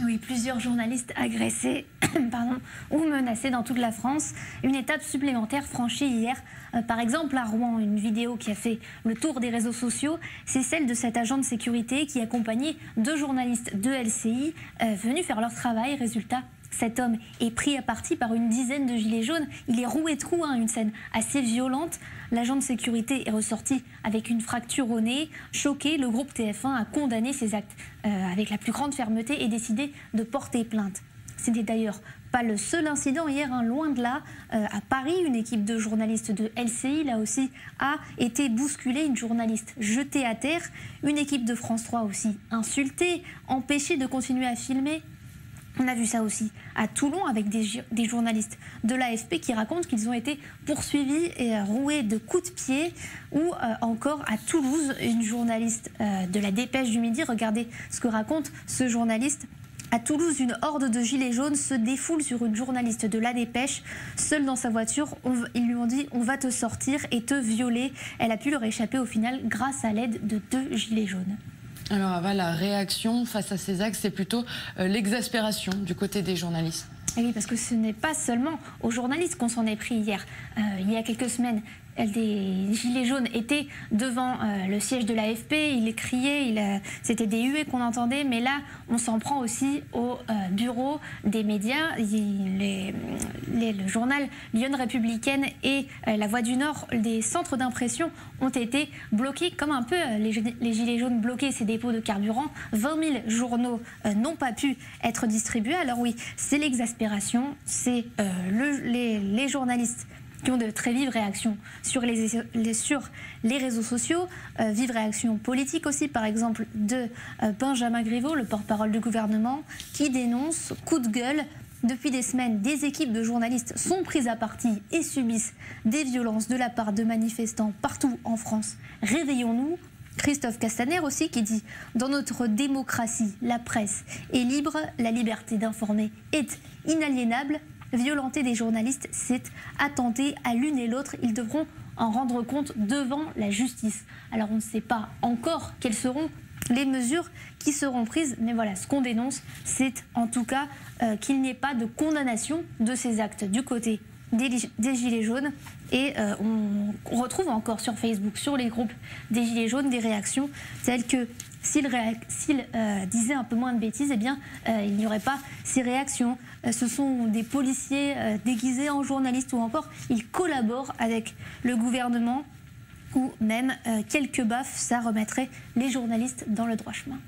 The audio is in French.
Oui, plusieurs journalistes agressés pardon, ou menacés dans toute la France. Une étape supplémentaire franchie hier. Par exemple, à Rouen, une vidéo qui a fait le tour des réseaux sociaux, c'est celle de cet agent de sécurité qui accompagnait deux journalistes de LCI venus faire leur travail. Résultat, cet homme est pris à partie par une dizaine de gilets jaunes. Il est roué de coups, une scène assez violente. L'agent de sécurité est ressorti avec une fracture au nez. Choqué, le groupe TF1 a condamné ces actes avec la plus grande fermeté et décidé de porter plainte. Ce n'était d'ailleurs pas le seul incident hier, loin de là. À Paris, une équipe de journalistes de LCI, là aussi, a été bousculée. Une journaliste jetée à terre. Une équipe de France 3 aussi insultée, empêchée de continuer à filmer. On a vu ça aussi à Toulon avec des journalistes de l'AFP qui racontent qu'ils ont été poursuivis et roués de coups de pied. Ou encore à Toulouse, une journaliste de la Dépêche du Midi. Regardez ce que raconte ce journaliste. À Toulouse, une horde de gilets jaunes se défoule sur une journaliste de la Dépêche. Seule dans sa voiture, ils lui ont dit « on va te sortir et te violer ». Elle a pu leur échapper au final grâce à l'aide de deux gilets jaunes. Alors Ava, la réaction face à ces actes, c'est plutôt l'exaspération du côté des journalistes. Et oui, parce que ce n'est pas seulement aux journalistes qu'on s'en est pris hier. Il y a quelques semaines, des gilets jaunes étaient devant le siège de l'AFP, ils criaient, c'était des huées qu'on entendait, mais là, on s'en prend aussi au bureau des médias. Le journal Lyon Républicaine et La Voix du Nord, des centres d'impression ont été bloqués, comme un peu les gilets jaunes bloqués ces dépôts de carburant. 20 000 journaux n'ont pas pu être distribués. Alors oui, c'est l'exaspération, c'est les journalistes qui ont de très vives réactions sur les réseaux sociaux, vives réactions politiques aussi, par exemple de Benjamin Griveaux, le porte-parole du gouvernement, qui dénonce coup de gueule. Depuis des semaines, des équipes de journalistes sont prises à partie et subissent des violences de la part de manifestants partout en France. Réveillons-nous. Christophe Castaner aussi qui dit « Dans notre démocratie, la presse est libre, la liberté d'informer est inaliénable. Violenter des journalistes, c'est attenter à l'une et l'autre. Ils devront en rendre compte devant la justice. » Alors on ne sait pas encore quelles seront les mesures qui seront prises, mais voilà, ce qu'on dénonce, c'est en tout cas qu'il n'y ait pas de condamnation de ces actes du côté des Gilets jaunes. Et on retrouve encore sur Facebook, sur les groupes des Gilets jaunes, des réactions telles que s'ils disaient un peu moins de bêtises, eh bien, il n'y aurait pas ces réactions. Ce sont des policiers déguisés en journalistes ou encore ils collaborent avec le gouvernement ou même quelques baffes, ça remettrait les journalistes dans le droit chemin.